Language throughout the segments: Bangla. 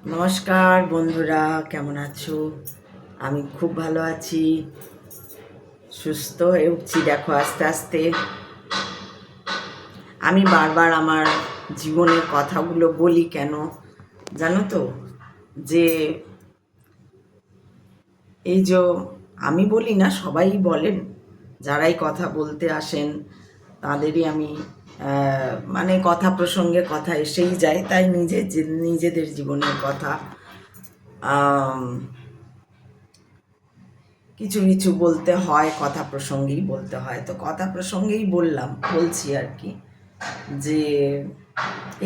নমস্কার বন্ধুরা, কেমন আছো? আমি খুব ভালো আছি, সুস্থ হয়ে উঠছি। দেখো আস্তে আস্তে আমি বারবার আমার জীবনের কথাগুলো বলি কেন জানো তো? যে এই যে আমি বলি না, সবাই বলেন, যারাই কথা বলতে আসেন তাদেরই আমি মানে কথা প্রসঙ্গে কথা এসেই যায়, তাই নিজেদের জীবনের কথা কিছু কিছু বলতে হয়, কথা প্রসঙ্গেই বলতে হয়। তো কথা প্রসঙ্গেই বলছি আর কি, যে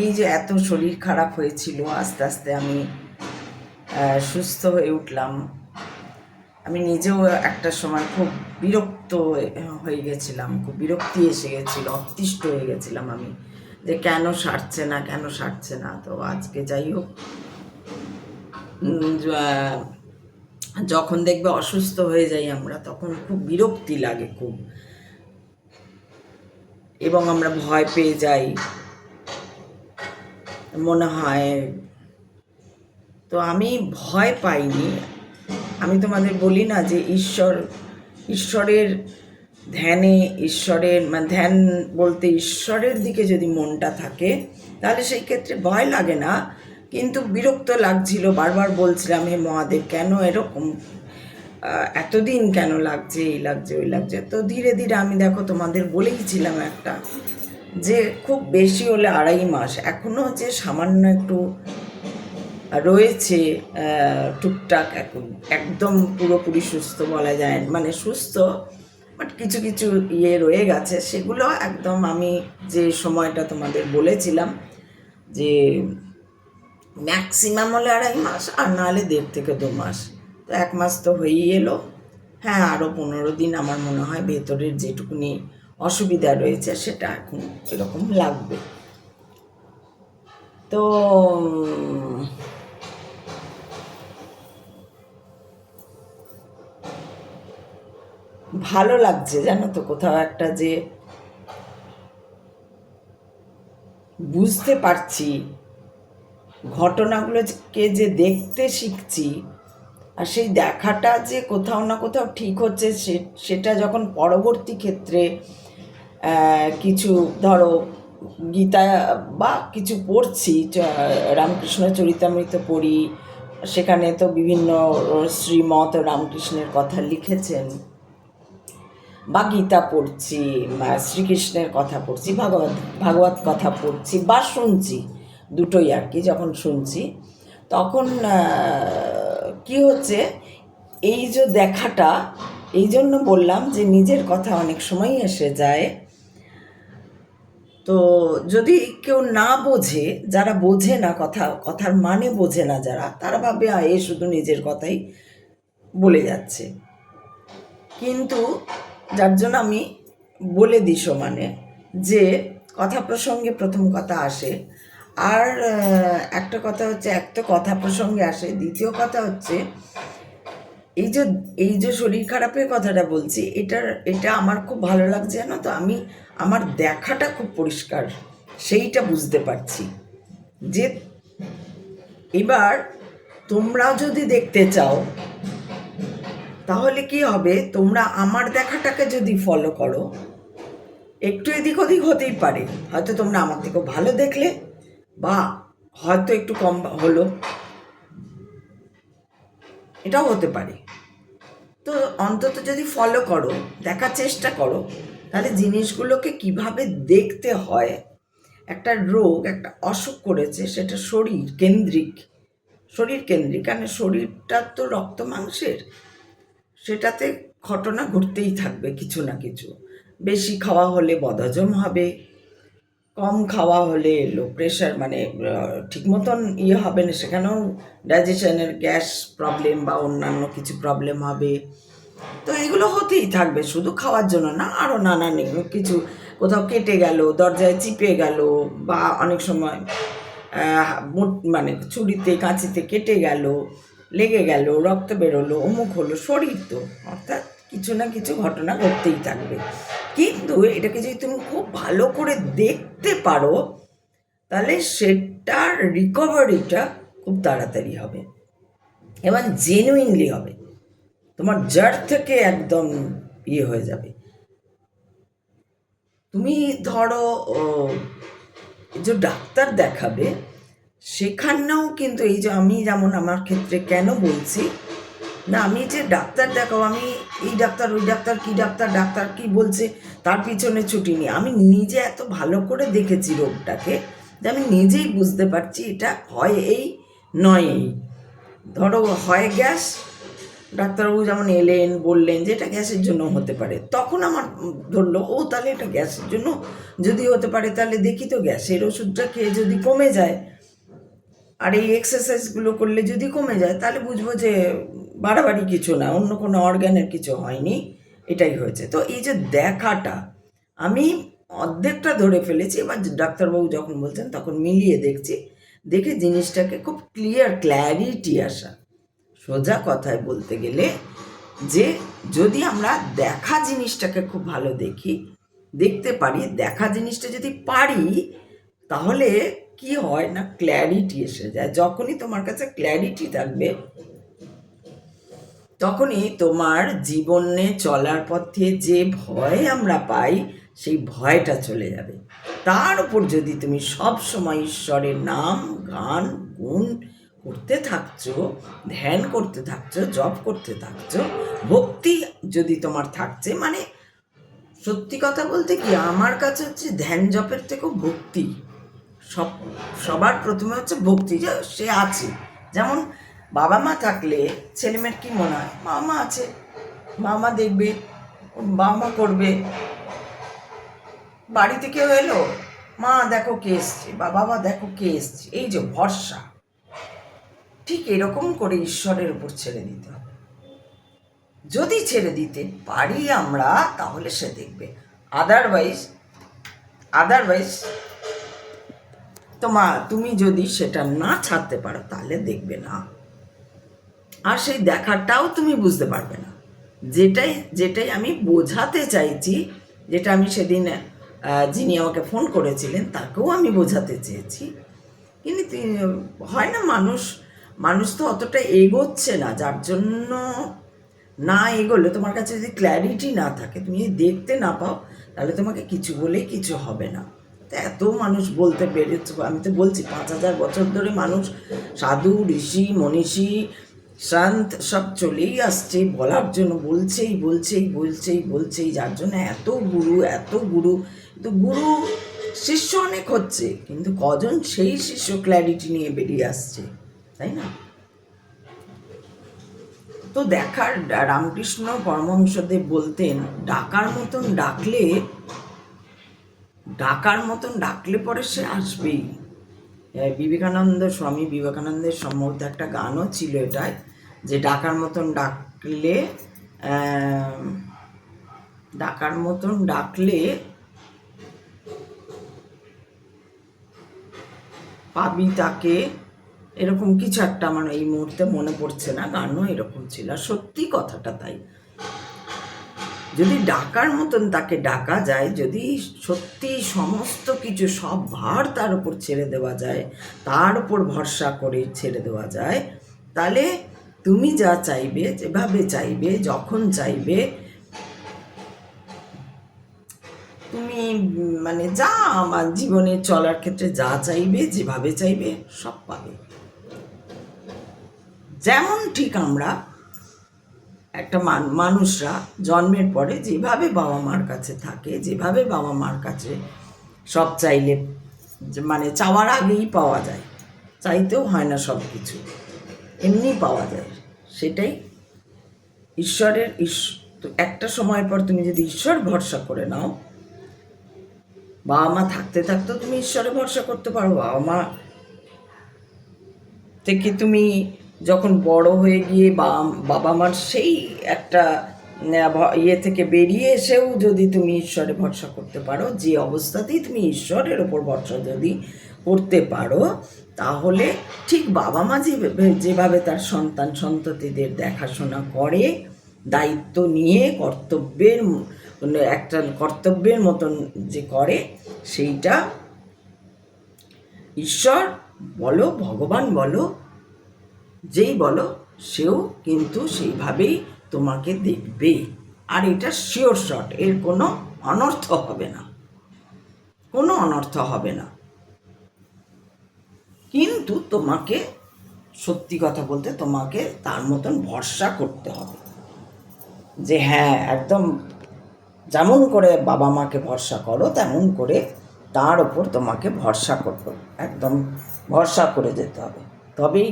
এই যে এত শরীর খারাপ হয়েছিল, আস্তে আস্তে আমি সুস্থ হয়ে উঠলাম। আমি নিজেও একটা সময় খুব বিরক্ত হয়ে গেছিলাম, খুব বিরক্তি এসে গেছিল, অতিষ্ঠ হয়ে গেছিলাম আমি, যে কেন সারছে না। তো আজকে যাই হোক, যখন দেখবে অসুস্থ হয়ে যাই আমরা, তখন খুব বিরক্তি লাগে খুব, এবং আমরা ভয় পেয়ে যাই, মনে হয়। তো আমি ভয় পাইনি। আমি তোমাদের বলি না যে ঈশ্বরের ধ্যানে, ঈশ্বরের মানে ধ্যান বলতে ঈশ্বরের দিকে যদি মনটা থাকে, তাহলে সেই ক্ষেত্রে ভয় লাগে না, কিন্তু বিরক্ত লাগছিল। বারবার বলছিলাম, হে মহাদেব, কেন এরকম, এতদিন কেন লাগছে, এই লাগছে ওই লাগছে। তো ধীরে ধীরে আমি, দেখো তোমাদের বলেইছিলাম একটা, যে খুব বেশি হলে 2.5 মাস, এখনও যে সামান্য একটু রয়েছে টুকটাক, একদম পুরোপুরি সুস্থ বলা যায়, মানে সুস্থ, বাট কিছু কিছু রয়ে গেছে। সেগুলো একদম আমি যে সময়টা তোমাদের বলেছিলাম, যে ম্যাক্সিমাম হলে 2.5 মাস, আর নাহলে 1.5 থেকে 2 মাস। তো 1 মাস তো হয়েই এলো। হ্যাঁ, আরও 15 দিন আমার মনে হয় ভেতরের যেটুকুনি অসুবিধা রয়েছে সেটা এখন এরকম লাগবে। তো ভালো লাগছে জানো তো, কোথাও একটা যে বুঝতে পারছি, ঘটনাগুলোকে যে দেখতে শিখছি, আর সেই দেখাটা যে কোথাও না কোথাও ঠিক হচ্ছে, সেটা যখন পরবর্তী ক্ষেত্রে কিছু ধরো গীতা বা কিছু পড়ছি, রামকৃষ্ণ চরিতামৃত পড়ি, সেখানে তো বিভিন্ন শ্রীমৎ রামকৃষ্ণের কথা লিখেছেন, বা গীতা পড়ছি, শ্রীকৃষ্ণের কথা পড়ছি, ভাগবত কথা পড়ছি বা শুনছি, দুটোই আর কি। যখন শুনছি তখন কি হচ্ছে, এই যে দেখাটা, এই জন্য বললাম যে নিজের কথা অনেক সময় এসে যায়। তো যদি কেউ না বোঝে, যারা বোঝে না কথার মানে বোঝে না যারা, তারা ভাবে এ শুধু নিজের কথাই বলে যাচ্ছে। কিন্তু যার জন্য আমি বলে দিই সমানে, যে কথা প্রসঙ্গে প্রথম কথা আসে, আর একটা কথা হচ্ছে, এক তো কথা প্রসঙ্গে আসে, দ্বিতীয় কথা হচ্ছে এই যে শরীর খারাপের কথাটা বলছি, এটা আমার খুব ভালো লাগছে জানো তো। আমি আমার দেখাটা খুব পরিষ্কার, সেইটা বুঝতে পারছি। যে এবার তোমরা যদি দেখতে চাও, তাহলে কি হবে, তোমরা আমার দেখাটাকে যদি ফলো করো, একটু এদিক ওদিক হতেই পারে, হয়তো তোমরা আমার থেকেও ভালো দেখলে, বা হয়তো একটু কম হলো, এটাও হতে পারে। তো অন্তত যদি ফলো করো, দেখার চেষ্টা করো, তাহলে জিনিসগুলোকে কিভাবে দেখতে হয়। একটা রোগ, একটা অসুখ করেছে, সেটা শরীর কেন্দ্রিক, কারণ শরীরটা তো রক্ত মাংসের, সেটাতে ঘটনা ঘটতেই থাকবে কিছু না কিছু। বেশি খাওয়া হলে বদহজম হবে, কম খাওয়া হলে লো প্রেশার, মানে ঠিক মতন হবে না, সেখানেও ডাইজেশনের গ্যাস প্রবলেম বা অন্যান্য কিছু প্রবলেম হবে। তো এগুলো হতেই থাকবে, শুধু খাওয়ার জন্য না, আরও নানান কিছু, কোথাও কেটে গেল, দরজায় চিপে গেল, বা অনেক সময় মানে ছুরিতে কাঁচিতে কেটে গেল, লেগে গেল, রক্ত বেরোলো, অমুক হলো, শরীর তো, অর্থাৎ কিছু না কিছু ঘটনা ঘটতেই থাকবে। কিন্তু এটাকে যদি তুমি খুব ভালো করে দেখতে পারো, তাহলে সেটার রিকভারিটা খুব তাড়াতাড়ি হবে এবং জেনুইনলি হবে, তোমার জড় থেকে একদম ইয়ে হয়ে যাবে। তুমি ধরো যে ডাক্তার দেখাবে, সেখানেও কিন্তু এই যে আমি যেমন আমার ক্ষেত্রে কেন বলছি না, আমি যে ডাক্তার দেখাবো, আমি এই ডাক্তার ওই ডাক্তার কি ডাক্তার ডাক্তার কি বলছে তার পিছনে ছুটিনি, আমি নিজে এত ভালো করে দেখেছি রোগটাকে যে আমি নিজেই বুঝতে পারছি এটা হয় এই নয় এই। ধরো হয় গ্যাস, ডাক্তারবাবু যেমন এলেন বললেন যে এটা গ্যাসের জন্য হতে পারে, তখন আমার ধরলো ও তাহলে এটা গ্যাসের জন্য যদি হতে পারে তাহলে দেখি তো গ্যাসের ওষুধটা খেয়ে যদি কমে যায় আর এই এক্সারসাইজগুলো করলে যদি কমে যায় তাহলে বুঝবো যে বাড়াবাড়ি কিছু না, অন্য কোনো অর্গ্যানের কিছু হয়নি, এটাই হয়েছে। তো এই যে দেখাটা আমি অর্ধেকটা ধরে ফেলেছি, এবার ডাক্তারবাবু যখন বলছেন তখন মিলিয়ে দেখছি, দেখে জিনিসটাকে খুব ক্ল্যারিটি আসা। সোজা কথায় বলতে গেলে যে যদি আমরা দেখা জিনিসটাকে খুব ভালো দেখতে পারি, দেখা জিনিসটা যদি পারি, তাহলে কি হয় না ক্ল্যারিটি এসে যায়। যখনই তোমার কাছে ক্ল্যারিটি থাকবে তখনই তোমার জীবনে চলার পথে যে ভয় আমরা পাই সেই ভয়টা চলে যাবে। তার উপর যদি তুমি সব সময় ঈশ্বরের নাম গান গুণ করতে থাকছো, ধ্যান করতে থাকছো, জপ করতে থাকছো, ভক্তি যদি তোমার থাকছে, মানে সত্যি কথা বলতে কি আমার কাছে হচ্ছে ধ্যান জপের থেকেও ভক্তি সবার প্রথমে হচ্ছে ভক্তি, যে সে আছে। যেমন বাবা মা থাকলে ছেলেমেয়ের কি মনে হয়, মা মা আছে, মা মা দেখবে, বাবা মা করবে। বাড়িতে কেউ এলো, মা দেখো কে এসছে, বা বাবা দেখো কে এসছে, এই যে ভরসা। ঠিক এরকম করে ঈশ্বরের উপর ছেড়ে দিতে হবে। যদি ছেড়ে দিতে পারি আমরা তাহলে সে দেখবে, আদারওয়াইজ তুমি যদি সেটা না ছাড়তে পারো তাহলে দেখবে না, আর সেই দেখাটাও তুমি বুঝতে পারবে না। যেটাই আমি বোঝাতে চাইছি, যেটা আমি সেদিন যিনি আমাকে ফোন করেছিলেন তাকেও আমি বোঝাতে চেয়েছি, কিন্তু হয় না, মানুষ তো অতটা এগোচ্ছে না, যার জন্য না এগোলে তোমার কাছে যদি ক্ল্যারিটি না থাকে, তুমি যদি দেখতে না পাও, তাহলে তোমাকে কিছু বলেই কিছু হবে না। এত মানুষ বলতে বেরোচ্ছে, আমি তো বলছি 5,000 বছর ধরে মানুষ সাধু ঋষি মনীষী সন্ত সব চলেই আসছে বলার জন্য, বলছেই, যার জন্য এত গুরু। তো গুরু শিষ্য অনেক হচ্ছে, কিন্তু কজন সেই শিষ্য ক্ল্যারিটি নিয়ে বেরিয়ে আসছে, তাই না? তো দেখার রামকৃষ্ণ পরমহংসদেব বলতেন, ডাকার মতন ডাকলে পরে সে আসবেই। স্বামী বিবেকানন্দের সম্ভবত একটা গানও ছিল এটাই, যে ডাকার মতন ডাকলে পাবি তাকে, এরকম কিছু একটা, আমার এই মুহূর্তে মনে পড়ছে না, গানও এরকম ছিল। সত্যি কথাটা তাই, যদি ডাকার মতন তাকে ডাকা যায়, যদি সত্যি সমস্ত কিছু সব ভার তার উপর ছেড়ে দেওয়া যায়, তার উপর ভরসা করে ছেড়ে দেওয়া যায়, তাহলে তুমি যা চাইবে, যেভাবে চাইবে, যখন চাইবে, তুমি মানে যা আমার জীবনে চলার ক্ষেত্রে যা চাইবে, যেভাবে চাইবে, সব পাবে। যেমন ঠিক আমরা একটা মানুষরা জন্মের পরে যেভাবে বাবা মার কাছে থাকে, যেভাবে বাবা মার কাছে সব চাইলে, মানে চাওয়ার আগেই পাওয়া যায়, চাইতেও হয় না সব কিছু, এমনি পাওয়া যায়, সেটাই ঈশ্বরের। একটা সময় পর তুমি যদি ঈশ্বর ভরসা করে নাও, বাবা মা থাকতে থাকতেও তুমি ঈশ্বরে ভরসা করতে পারো। বাবা মা থেকে তুমি যখন বড় হয়ে গিয়ে বাবা মার সেই একটা ইয়ে থেকে বেরিয়ে এসেও যদি তুমি ঈশ্বরে ভরসা করতে পারো, যে অবস্থাতেই তুমি ঈশ্বরের ওপর ভরসা যদি করতে পারো, তাহলে ঠিক বাবা মা যেভাবে তার সন্তান সন্ততিদের দেখাশোনা করে, দায়িত্ব নিয়ে কর্তব্যের মতন যে করে, সেইটা ঈশ্বর বলো, ভগবান বলো, যেই বলো সেও কিন্তু সেইভাবেই তোমাকে দেখবে। আর এটা শিওর শট, এর কোনো অনর্থ হবে না, কোনো অনর্থ হবে না। কিন্তু তোমাকে সত্যি কথা বলতে তোমাকে তার মতন ভরসা করতে হবে, যে হ্যাঁ একদম যেমন করে বাবা মাকে ভরসা করো তেমন করে তার ওপর তোমাকে ভরসা করতে, একদম ভরসা করে যেতে হবে। তবেই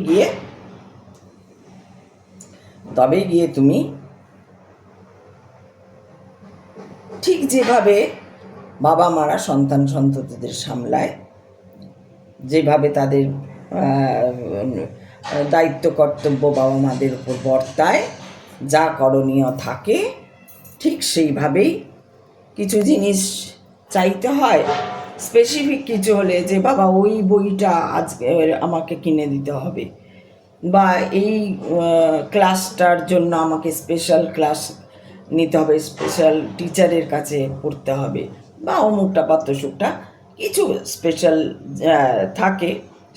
গিয়ে তুমি ঠিক যেভাবে বাবা মারা সন্তান সন্ততিদের সামলায়, যেভাবে তাদের দায়িত্ব কর্তব্য বাবা মাদের উপর বর্তায়, যা করণীয় থাকে, ঠিক সেইভাবেই কিছু জিনিস চাইতে হয়। স্পেসিফিক কিছু হলে যে বাবা ওই বইটা আজকে আমাকে কিনে দিতে হবে, বা এই ক্লাসটার জন্য আমাকে স্পেশাল ক্লাস নিতে হবে, স্পেশাল টিচারের কাছে পড়তে হবে, বা অমুকটা পাত্রসুকটা কিছু স্পেশাল থাকে,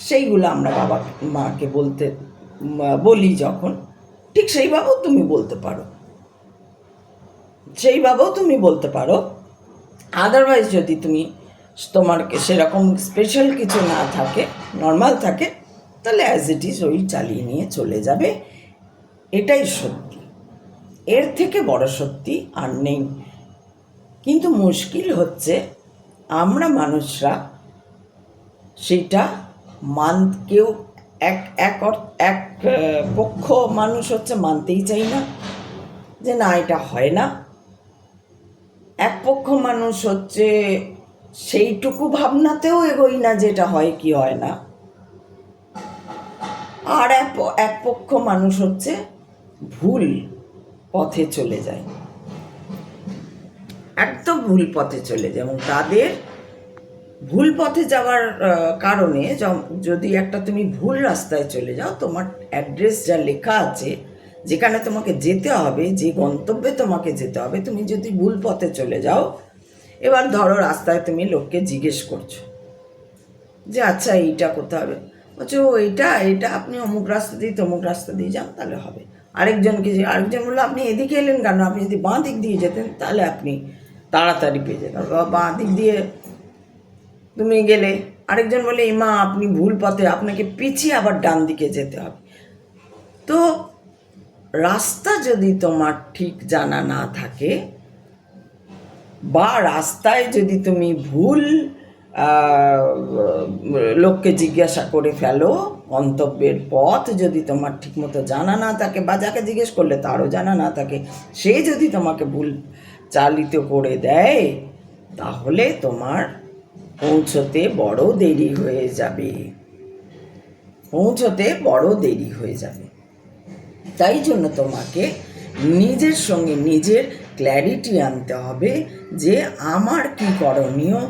সেইগুলো আমরা বাবা মাকে বলি যখন, ঠিক সেইভাবেও তুমি বলতে পারো। আদারওয়াইজ যদি তোমার সেরকম স্পেশাল কিছু না থাকে, নর্মাল থাকে, তাহলে অ্যাজ ইট ইজ ওই চালিয়ে নিয়ে চলে যাবে। এটাই সত্যি, এর থেকে বড় সত্যি আর নেই। কিন্তু মুশকিল হচ্ছে আমরা মানুষরা সেটা কেউ এক পক্ষ মানুষ হচ্ছে মানতেই চাই না, যে না এটা হয় না। এক পক্ষ মানুষ হচ্ছে সেইটুকু ভাবনাতেও এগোই না যেটা হয় কি হয় না। আর এক পক্ষ মানুষ হচ্ছে ভুল পথে চলে যায়, একদম ভুল পথে চলে যায়। এবং তাদের ভুল পথে যাওয়ার কারণে যদি তুমি ভুল রাস্তায় চলে যাও, তোমার অ্যাড্রেস যা লেখা আছে, যেখানে তোমাকে যেতে হবে, যে গন্তব্যে তোমাকে যেতে হবে, তুমি যদি ভুল পথে চলে যাও, এবার ধরো রাস্তায় তুমি লোককে জিজ্ঞেস করছো যে আচ্ছা এইটা করতে হবে, বলছো এইটা আপনি অমুক রাস্তা দিয়ে তমুক রাস্তা দিয়ে যান তাহলে হবে। আরেকজন বললো আপনি এদিকে এলেন কেন, আপনি যদি বাঁ দিক দিয়ে যেতেন তাহলে আপনি তাড়াতাড়ি পেয়ে যেতেন। বাঁ দিক দিয়ে তুমি গেলে আরেকজন বলে মা আপনি ভুল পথে, আপনাকে পিছিয়ে আবার ডান দিকে যেতে হবে। তো রাস্তা যদি তোমার ঠিক জানা না থাকে, বা রাস্তায় যদি তুমি ভুল লোককে জিজ্ঞাসা করে ফেলো, গন্তব্যের পথ যদি তোমার ঠিকমতো জানা না থাকে, বা যাকে জিজ্ঞেস করলে তারও জানা না থাকে, সে যদি তোমাকে ভুল চালিত করে দেয়, তাহলে তোমার পৌঁছতে বড় দেরি হয়ে যাবে। তাই জন্য তোমাকে নিজের সঙ্গে নিজের ক্ল্যারিটি আনতে হবে যে আমার কি করণীয়,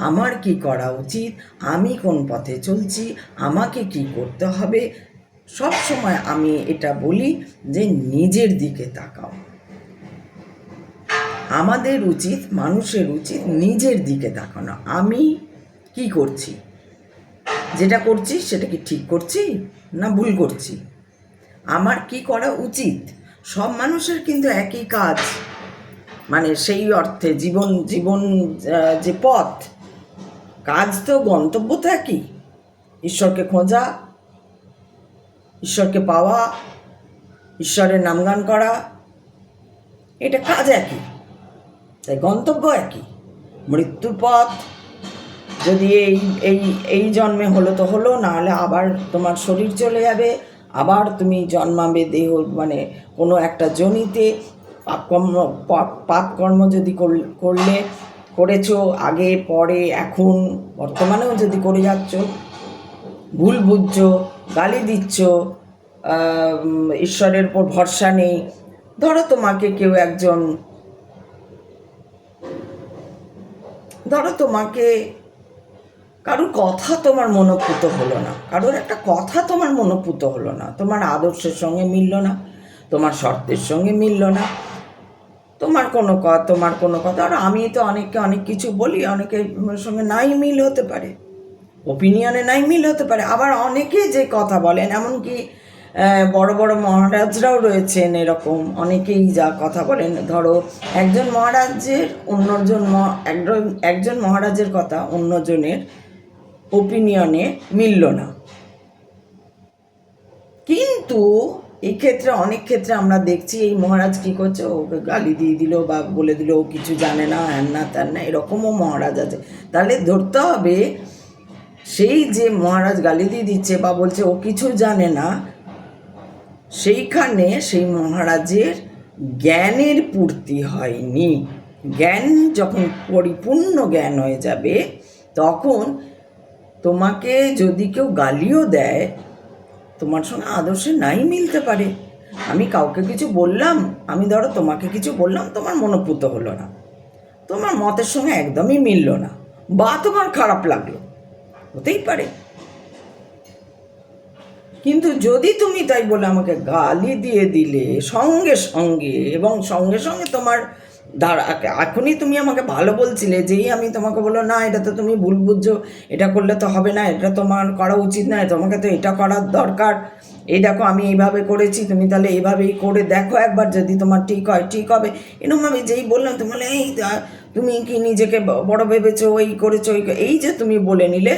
আমার কি করা উচিত, আমি কোন পথে চলছি, আমাকে কি করতে হবে। সব সময় আমি এটা বলি যে নিজের দিকে তাকাও। আমাদের উচিত, মানুষের উচিত নিজের দিকে তাকানো। আমি কি করছি, যেটা করছি সেটা কি ঠিক করছি না ভুল করছি, আমার কি করা উচিত। সব মানুষের কিন্তু একই কাজ, মানে সেই অর্থে জীবন যে পথ, কাজ তো গন্তব্য তো একই, ঈশ্বরকে খোঁজা, ঈশ্বরকে পাওয়া, ঈশ্বরের নামগান করা, এটা কাজ একই, তাই গন্তব্য একই। মৃত্যুর পথ যদি এই জন্মে হলো তো হলো, নাহলে আবার তোমার শরীর চলে যাবে, আবার তুমি জন্মাবে দেহ, মানে কোনো একটা জনিতে। পাপকর্ম যদি করেছো আগে পরে এখন বর্তমানেও যদি করে যাচ্ছ, ভুল বুঝছো, গালি দিচ্ছ, ঈশ্বরের উপর ভরসা নেই। ধরো তোমাকে কারোর কথা তোমার মনোপুত হলো না, কারোর একটা কথা তোমার মনোপুত হলো না, তোমার আদর্শের সঙ্গে মিলল না, তোমার শর্তের সঙ্গে মিলল না, তোমার কোনো কথা। আর আমি তো অনেককে অনেক কিছু বলি, অনেকের সঙ্গে নাই মিল হতে পারে, ওপিনিয়নে নাই মিল হতে পারে। আবার অনেকে যে কথা বলেন, এমনকি বড় বড় মহারাজরাও রয়েছেন এরকম, অনেকেই যা কথা বলেন। ধরো একজন মহারাজের একজন মহারাজের কথা অন্যজনের ওপিনিয়নে মিলল না, কিন্তু এই ক্ষেত্রে অনেক ক্ষেত্রে আমরা দেখছি এই মহারাজ কী করছে, ওকে গালি দিয়ে দিল বা বলে দিল ও কিছু জানে না, হ্যান না ত্যান না, এরকমও মহারাজ আছে। তাহলে ধরতে হবে সেই যে মহারাজ গালি দিয়ে দিচ্ছে বা বলছে ও কিছু জানে না, সেইখানে সেই মহারাজের জ্ঞানের পূর্তি হয়নি। জ্ঞান যখন পরিপূর্ণ জ্ঞান হয়ে যাবে, তখন তোমাকে যদি কেউ গালিও দেয়, তোমার সঙ্গে আদর্শে নাই মিলতে পারে। আমি কাউকে কিছু বললাম, আমি ধরো তোমাকে কিছু বললাম, তোমার মনোপুত হলো না, তোমার মতের সঙ্গে একদমই মিলল না, বা তোমার খারাপ লাগলো, হতেই পারে। কিন্তু যদি তুমি তাই বলে আমাকে গালি দিয়ে দিলে সঙ্গে সঙ্গে, এবং সঙ্গে সঙ্গে তোমার এখনই তুমি আমাকে ভালো বলছিলে, যেই আমি তোমাকে বললো না এটা তো তুমি ভুল বুঝছো, এটা করলে তো হবে না, এটা তোমার করা উচিত নয়, তোমাকে তো এটা করার দরকার, এই দেখো আমি এইভাবে করেছি, তুমি তাহলে এইভাবেই করে দেখো একবার, যদি তোমার ঠিক হয় ঠিক হবে, এরকম আমি যেই বললাম তুমি বলে এই তুমি কি নিজেকে বড় ভেবেছো, এই করেছো, এই যে তুমি বলে নিলে,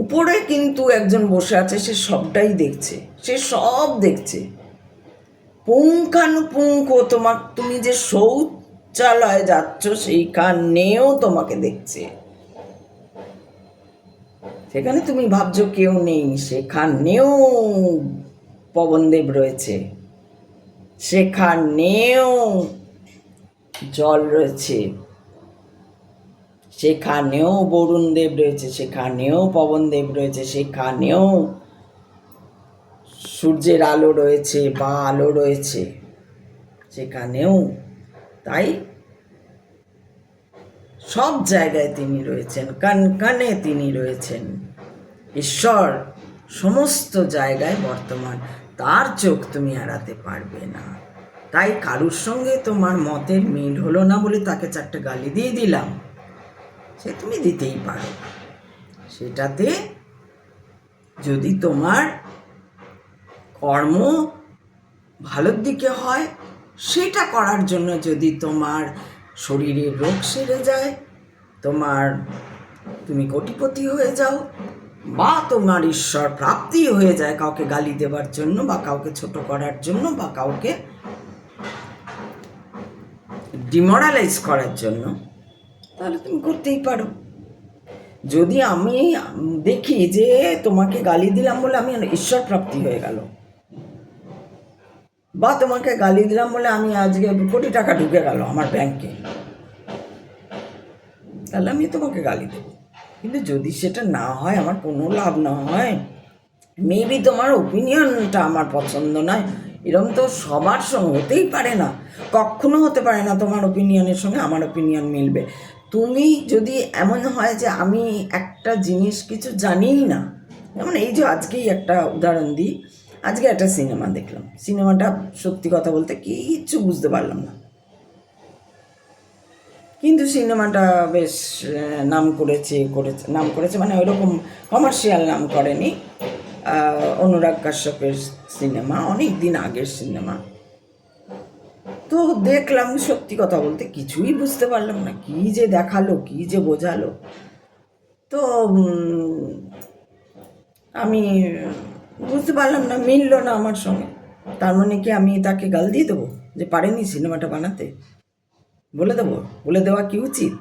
উপরে কিন্তু একজন বসে আছে, সে সবটাই দেখছে, সে সব দেখছে পুঙ্খানুপুঙ্খ। তুমি যে শৌচালয়ে যাচ্ছ সেইখানেও তোমাকে দেখছে, সেখানে তুমি ভাবছো কেউ নেই, সেখানেও পবনদেব রয়েছে, সেখানেও জল রয়েছে, সেখানেও বরুণদেব রয়েছে, সেখানেও পবনদেব রয়েছে, সেখানেও সূর্যের আলো রয়েছে বা আলো রয়েছে, সেখানেও। তাই সব জায়গায় তিনি রয়েছেন, কান কানে তিনি রয়েছেন। ঈশ্বর সমস্ত জায়গায় বর্তমান, তার চোখ তুমি এড়াতে পারবে না। তাই কারুর সঙ্গে তোমার মতের মিল হলো না বলে তাকে চারটে গালি দিয়ে দিলাম, সে তুমি দিতেই পারো। সেটাতে যদি তোমার কর্ম ভালোর দিকে হয়, সেটা করার জন্য যদি তোমার শরীরের রোগ সেরে যায়, তুমি কোটিপতি হয়ে যাও, বা তোমার ঈশ্বর প্রাপ্তি হয়ে যায় কাউকে গালি দেওয়ার জন্য বা কাউকে ছোট করার জন্য বা কাউকে ডিমোরালাইজ করার জন্য, তাহলে তুমি করতেই পারো। যদি আমি দেখি যে তোমাকে গালি দিলাম বলে আমি ঈশ্বর প্রাপ্তি হয়ে গেল, বা তোমাকে গালি দিলাম বলে আমি আজকে কোটি টাকা ঢুকে গেল আমার ব্যাংকে, তাহলে আমি তোমাকে গালি দেব। কিন্তু যদি সেটা না হয়, আমার কোনো লাভ না হয়, মেবি তোমার ওপিনিয়নটা আমার পছন্দ নয়, এরকম তো সবার সঙ্গে হতেই পারে না, কখনো হতে পারে না তোমার ওপিনিয়নের সঙ্গে আমার ওপিনিয়ন মিলবে। তুমি যদি এমন হয় যে আমি একটা জিনিস কিছু জানিই না, যেমন এই যে আজকেই একটা উদাহরণ দিই, আজকে একটা সিনেমা দেখলাম, সিনেমাটা সত্যি কথা বলতে কিচ্ছু বুঝতে পারলাম না, কিন্তু সিনেমাটা বেশ নাম করেছে মানে ওইরকম কমার্শিয়াল নাম করেনি। অনুরাগ কাশ্যপের সিনেমা, অনেক দিন আগের সিনেমা। তো দেখলাম, সত্যি কথা বলতে কিছুই বুঝতে পারলাম না, কি যে দেখালো, কি যে বোঝালো। তো আমি বুঝতে পারলাম না, মিলল না আমার সঙ্গে। তার মানে কি আমি তাকে গাল দিয়ে দেবো যে পারেনি সিনেমাটা বানাতে? বলে দেওয়া কি উচিত?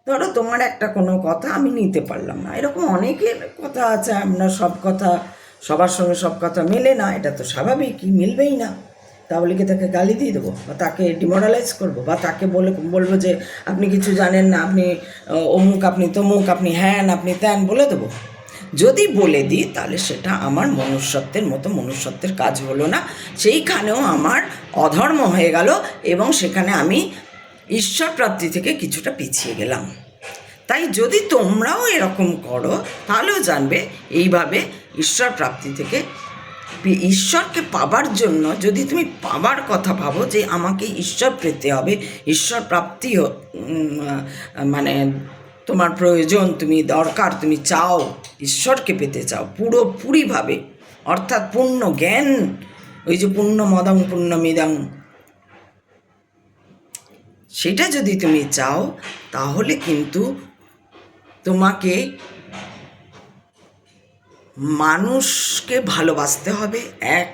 ধরো তোমার একটা কোনো কথা আমি নিতে পারলাম না, এরকম অনেকের কথা আছে, আমরা সব কথা সবার সঙ্গে সব কথা মেলে না, এটা তো স্বাভাবিকই, মিলবেই না। তাহলে কি তাকে গালি দিয়ে দেবো বা তাকে ডিমোরালাইজ করবো বা তাকে বলবো যে আপনি কিছু জানেন না, আপনি অমুক, আপনি তমুক, আপনি হ্যান, আপনি ত্যান বলে দেবো? যদি বলে দিই তাহলে সেটা আমার মনুষ্যত্বের মতো মনুষ্যত্বের কাজ হলো না, সেইখানেও আমার অধর্ম হয়ে গেল এবং সেখানে আমি ঈশ্বর প্রাপ্তি থেকে কিছুটা পিছিয়ে গেলাম। তাই যদি তোমরাও এরকম করো তাহলেও জানবে এইভাবে ঈশ্বর প্রাপ্তি থেকে, ঈশ্বরকে পাবার জন্য যদি তুমি পাবার কথা ভাবো যে আমাকে ঈশ্বর পেতে হবে, ঈশ্বর প্রাপ্তি মানে তোমার প্রয়োজন, তুমি দরকার, তুমি চাও, ঈশ্বরকে পেতে চাও পুরোপুরিভাবে, অর্থাৎ পূর্ণ জ্ঞান, ওই যে পূর্ণমদং পূর্ণমিদং, সেটা যদি তুমি চাও তাহলে কিন্তু তোমাকে মানুষকে ভালোবাসতে হবে, এক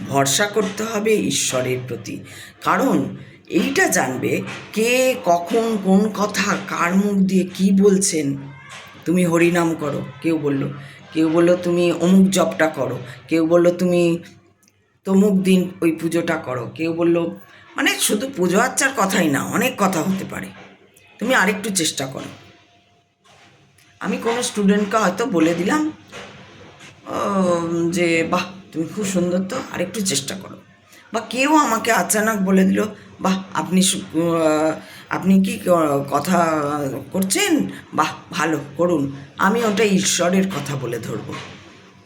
ভরসা করতে হবে ঈশ্বরের প্রতি। কারণ এইটা জানবে কে কখন কোন কথা কার মুখ দিয়ে কি বলছেন। তুমি হরিনাম করো, কেউ বললো তুমি অমুক জপটা করো, কেউ বললো তুমি তমুক দিন ওই পুজোটা করো, কেউ বললো, মানে শুধু পুজো আচ্চার কথাই না, অনেক কথা হতে পারে। তুমি আরেকটু চেষ্টা করো। আমি কোনো স্টুডেন্টকে হয়তো বলে দিলাম যে বাহ তুমি খুব সুন্দর, তো আরেকটু চেষ্টা করো। বা কেউ আমাকে আচানক বলে দিল, বাহ আপনি কি কথা করছেন, বাহ ভালো করুন। আমি ওটা ঈশ্বরের কথা বলে ধরবো,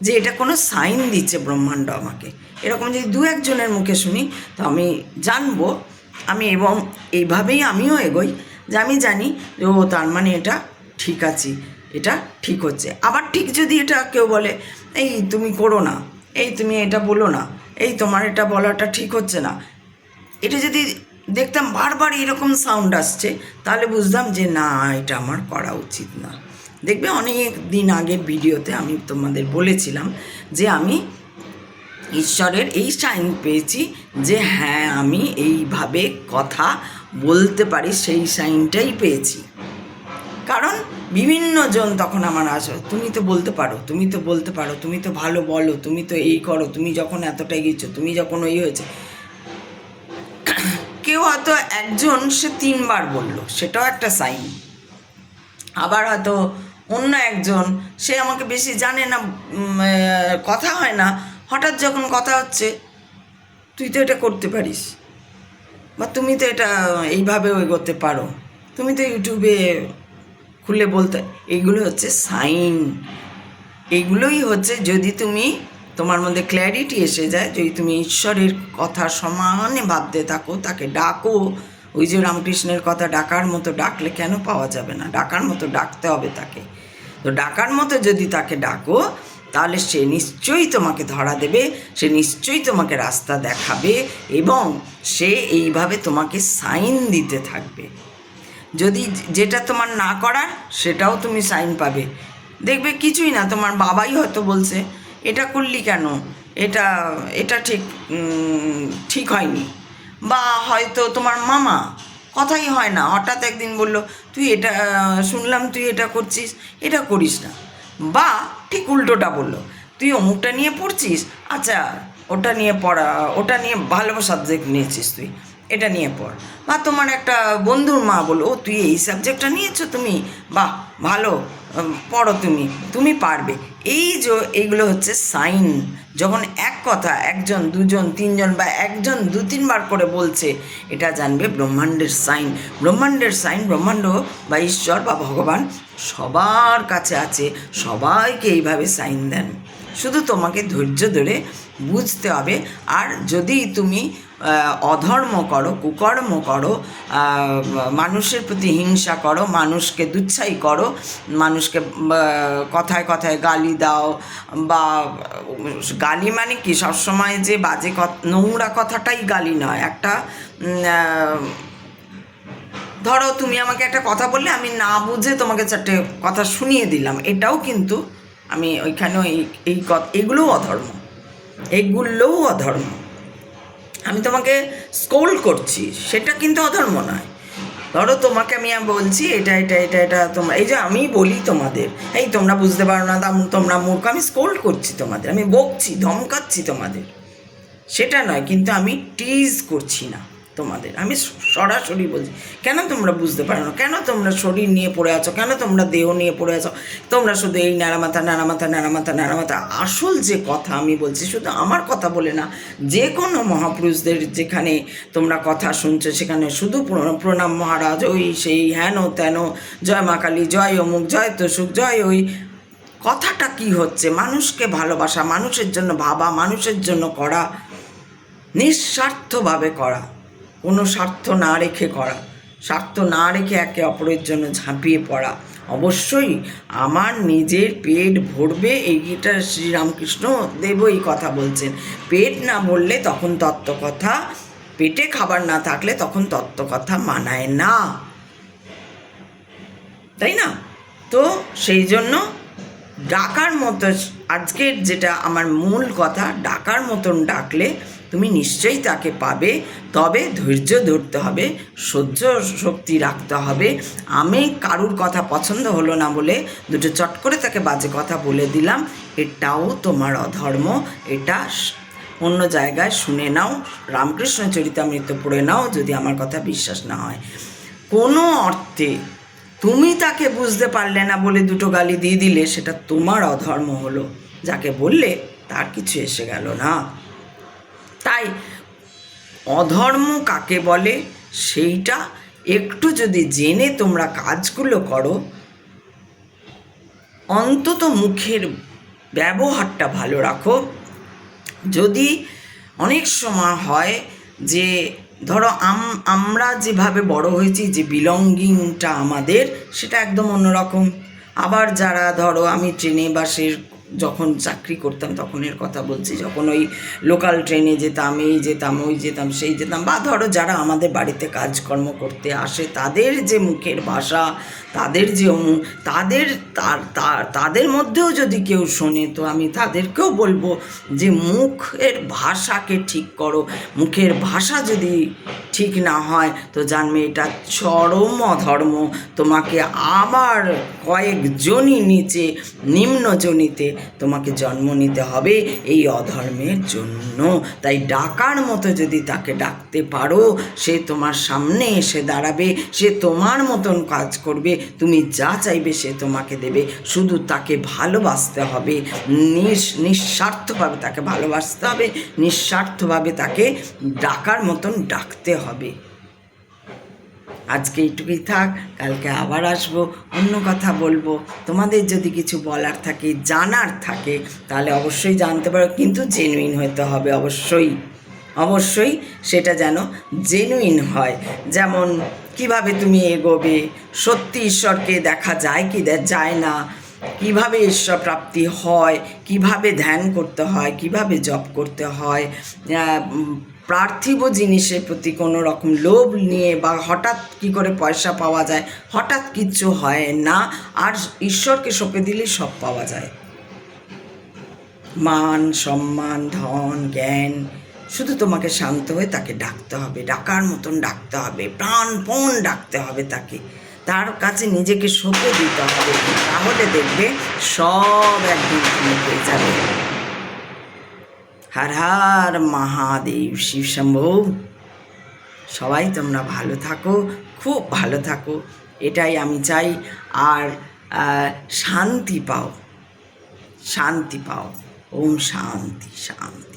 যে এটা কোনো সাইন দিচ্ছে ব্রহ্মাণ্ড আমাকে। এরকম যদি দু একজনের মুখে শুনি তো আমি জানবো, এবং এইভাবেই আমিও এগোই, যে আমি জানি যে ও তার মানে এটা ঠিক আছে, এটা ঠিক হচ্ছে। আবার ঠিক যদি এটা কেউ বলে এই তুমি করো না, এই তুমি এটা বলো না, এই তোমার এটা বলাটা ঠিক হচ্ছে না, এটা যদি দেখতাম বারবার এরকম সাউন্ড আসছে, তাহলে বুঝতাম যে না, এটা আমার করা উচিত না। দেখবে অনেক দিন আগের ভিডিওতে আমি তোমাদের বলেছিলাম যে আমি ঈশ্বরের এই সাইন পেয়েছি যে হ্যাঁ আমি এইভাবে কথা বলতে পারি, সেই সাইনটাই পেয়েছি। কারণ বিভিন্ন জন তখন আমার আসো, তুমি তো বলতে পারো, তুমি তো বলতে পারো, তুমি তো ভালো বলো, তুমি তো এই করো, তুমি যখন এতটাই গেছো, তুমি যখন ওই হয়েছে। কেউ হয়তো একজন সে 3 বার বললো, সেটাও একটা সাইন। আবার হয়তো অন্য একজন, সে আমাকে বেশি জানে না, কথা হয় না, হঠাৎ যখন কথা হচ্ছে, তুই তো এটা করতে পারিস, বা তুমি তো এটা এইভাবেও এগোতে পারো, তুমি তো ইউটিউবে খুলে বলতে, এইগুলো হচ্ছে সাইন। এইগুলোই হচ্ছে যদি তুমি তোমার মধ্যে ক্ল্যারিটি এসে যায়, যদি তুমি ঈশ্বরের কথা সমানে ভাবতে থাকো, তাকে ডাকো। ওই যে রামকৃষ্ণের কথা, ডাকার মতো ডাকলে কেন পাওয়া যাবে না, ডাকার মতো ডাকতে হবে তাকে। তো ডাকার মতো যদি তাকে ডাকো, তাহলে সে নিশ্চয়ই তোমাকে ধরা দেবে, সে নিশ্চয়ই তোমাকে রাস্তা দেখাবে, এবং সে এইভাবে তোমাকে সাইন দিতে থাকবে। যদি যেটা তোমার না করার, সেটাও তুমি সাইন পাবে। দেখবে কিছুই না, তোমার বাবাই হয়তো বলছে এটা করলি কেন, এটা এটা ঠিক হয়নি। বা হয়তো তোমার মামা, কথাই হয় না, হঠাৎ একদিন বলল তুই এটা শুনলাম তুই এটা করছিস, এটা করিস না। বা ঠিক উল্টোটা বললো, তুই অমুকটা নিয়ে পড়ছিস, আচ্ছা ওটা নিয়ে পড়া, ওটা নিয়ে ভালো সাবজেক্ট নিয়েছিস তুই, এটা নিয়ে পড়। বা তোমার একটা বন্ধুর মা বলো, ও তুই এই সাবজেক্টটা নিয়েছো তুমি, বাহ ভালো, পড়ো, তুমি পারবে। এইগুলো হচ্ছে সাইন। যখন এক কথা একজন, দুজন, তিনজন বা একজন 2-3 বার করে বলছে, এটা জানবে ব্রহ্মাণ্ডের সাইন। ব্রহ্মাণ্ডের সাইন, ব্রহ্মাণ্ড বা ঈশ্বর বা ভগবান সবার কাছে আছে, সবাইকে এইভাবে সাইন দেন। শুধু তোমাকে ধৈর্য ধরে বুঝতে হবে। আর যদি তুমি অধর্ম করো, কুকর্ম করো, মানুষের প্রতি হিংসা করো, মানুষকে দুচ্ছাই করো, মানুষকে কথায় কথায় গালি দাও, বা গালি মানে কি সবসময় যে বাজে নোংরা কথাটাই গালি নয়। একটা ধরো তুমি আমাকে একটা কথা বললে, আমি না বুঝে তোমাকে 4টে কথা শুনিয়ে দিলাম, এটাও কিন্তু আমি ওইখানেও এগুলোও অধর্ম, এগুলোও অধর্ম। আমি তোমাকে স্কোল্ড করছি, সেটা কিন্তু অধর্ম নয়। ধরো তোমাকে আমি বলছি এটা এটা এটা এটা তোমরা, এই যে আমি বলি তোমাদের, এই তোমরা বুঝতে পারো না, তোমরা মূর্খ, আমি স্কোল্ড করছি তোমাদের, আমি বকছি, ধমকাচ্ছি তোমাদের, সেটা নয়। কিন্তু আমি টিজ করছি না তোমাদের, আমি সরাসরি বলছি কেন তোমরা বুঝতে পারো না, কেন তোমরা শরীর নিয়ে পড়ে আছো, কেন তোমরা দেহ নিয়ে পড়ে আছো, তোমরা শুধু এই নাড়ামাথা নাড়ামাথা নাড়ামাথা নাড়ামাথা। আসল যে কথা আমি বলছি, শুধু আমার কথা বলে না, যে কোনো মহাপুরুষদের যেখানে তোমরা কথা শুনছো, সেখানে শুধু প্রণাম মহারাজ, ওই সেই হেন তেন, জয় মা কালী, জয় অমুক, জয় তসুক, জয় ওই। কথাটা কি হচ্ছে? মানুষকে ভালোবাসা, মানুষের জন্য ভাবা, মানুষের জন্য করা, নিঃস্বার্থভাবে করা, কোনো স্বার্থ না রেখে করা, স্বার্থ না রেখে একে অপরের জন্য ঝাঁপিয়ে পড়া, অবশ্যই আমার নিজের পেট ভরবে, এইটা শ্রীরামকৃষ্ণ দেব এই কথা বলছেন। পেট না ভরলে তখন তত্ত্বকথা, পেটে খাবার না থাকলে তখন তত্ত্বকথা মানায় না, তাই না? তো সেই জন্য ডাকার মতো, আজকের যেটা আমার মূল কথা, ডাকার মতন ডাকলে তুমি নিশ্চয়ই তাকে পাবে। তবে ধৈর্য ধরতে হবে, সহ্য শক্তি রাখতে হবে। আমি কারুর কথা পছন্দ হলো না বলে দুটো চট করে তাকে বাজে কথা বলে দিলাম, এটাও তোমার অধর্ম। এটা অন্য জায়গায় শুনে নাও, রামকৃষ্ণ চরিতামৃত পড়ে নাও, যদি আমার কথা বিশ্বাস না হয়। কোনো অর্থে তুমি তাকে বুঝতে পারলে না বলে দুটো গালি দিয়ে দিলে সেটা তোমার অধর্ম হলো, যাকে বললে তার কিছু এসে গেল না। তাই অধর্ম কাকে বলে সেইটা একটু যদি জেনে তোমরা কাজগুলো করো, অন্তত মুখের ব্যবহারটা ভালো রাখো। যদি অনেক সময় হয় যে ধরো আমরা যেভাবে বড় হয়েছি, যে বিলঙ্গিংটা আমাদের, সেটা একদম অন্যরকম। আবার যারা ধরো, আমি ট্রেনে বাসের যখন চাকরি করতাম তখনের কথা বলছি, যখন ওই লোকাল ট্রেনে যেতাম, এই যেতাম, ওই যেতাম, সেই যেতাম, বা ধরো যারা আমাদের বাড়িতে কাজকর্ম করতে আসে, তাদের যে মুখের ভাষা, তাদের যে তাদের মধ্যেও যদি কেউ শোনে, তো আমি তাদেরকেও বলবো যে মুখের ভাষাকে ঠিক করো। মুখের ভাষা যদি ঠিক না হয় তো জানবে এটা চরম অধর্ম। তোমাকে আবার কয়েকজনই নিচে নিম্নজনিতে তোমাকে জন্ম নিতে হবে এই অধর্মের জন্য। তাই ডাকার মতো যদি তাকে ডাকতে পারো, সে তোমার সামনে এসে দাঁড়াবে, সে তোমার মতন কাজ করবে, তুমি যা চাইবে সে তোমাকে দেবে। শুধু তাকে ভালোবাসতে হবে, নিঃস্বার্থভাবে তাকে ভালোবাসতে হবে, নিঃস্বার্থভাবে তাকে ডাকার মতন ডাকতে হবে। আজকে এইটুকুই থাক, কালকে আবার আসবো, অন্য কথা বলবো। তোমাদের যদি কিছু বলার থাকে, জানার থাকে, তাহলে অবশ্যই জানতে পারো, কিন্তু জেনুইন হতে হবে। অবশ্যই অবশ্যই সেটা যেন জেনুইন হয়। যেমন কিভাবে তুমি এগোবে, সত্যি ঈশ্বরকে দেখা যায় কি যায় না, কিভাবে ঈশ্বর প্রাপ্তি হয়, কিভাবে ধ্যান করতে হয়, কিভাবে জপ করতে হয়, পার্থিব জিনিসের প্রতি কোনো রকম লোভ নিয়ে বা হঠাৎ কি করে পয়সা পাওয়া যায়, হঠাৎ কিচ্ছু হয় না। আর ঈশ্বরকে সঁপে দিলেই সব পাওয়া যায়, মান সম্মান ধন জ্ঞান। শুধু তোমাকে শান্ত হয়ে তাকে ডাকতে হবে, ডাকার মতন ডাকতে হবে, প্রাণপণ ডাকতে হবে তাকে, তার কাছে নিজেকে সঁপে দিতে হবে। তাহলে দেখবে সব একদিন তুমি পেয়ে যাবে। হর হর মহাদেব, শিব শম্ভু। সবাই তোমরা ভালো থাকো, খুব ভালো থাকো, এটাই আমি চাই। আর শান্তি পাও, শান্তি পাও। ওম শান্তি শান্তি।